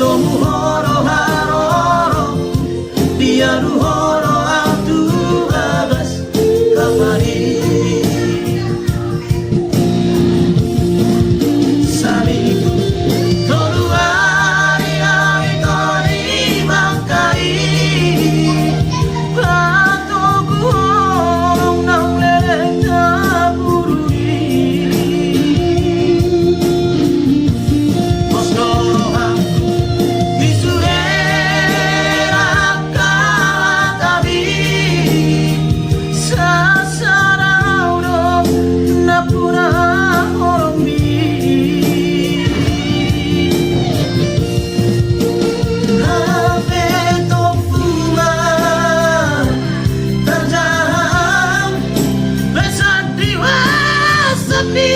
tomu horo haroro diaru horo atu bagas kapari samiku toru ari ari tori bangkai patoku horong nang lereng tabururi Moskoroha misurera katabi sasaraudo napura horombi Ave topuma terjang besar diwasapi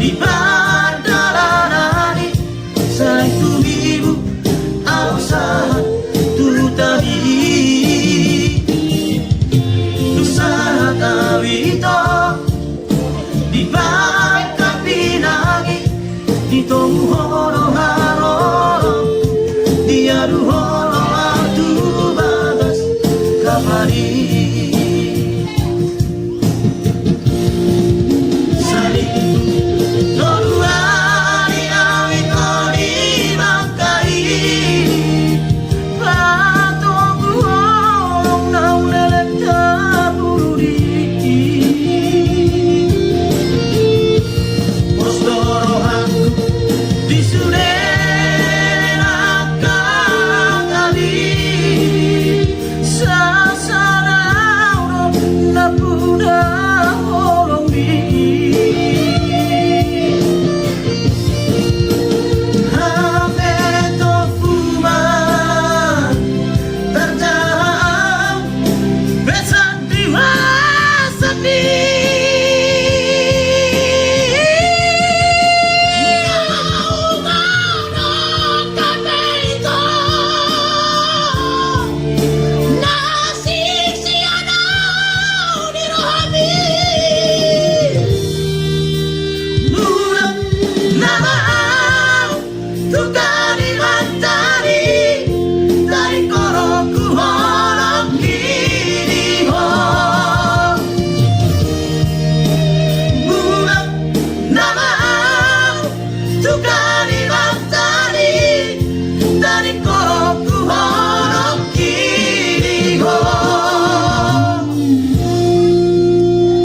di padalanani sai tu vivu au sahat tu tabi tu sahat awito di bai kapinagi di tomu horo haroro diaru horo atu bagas kapari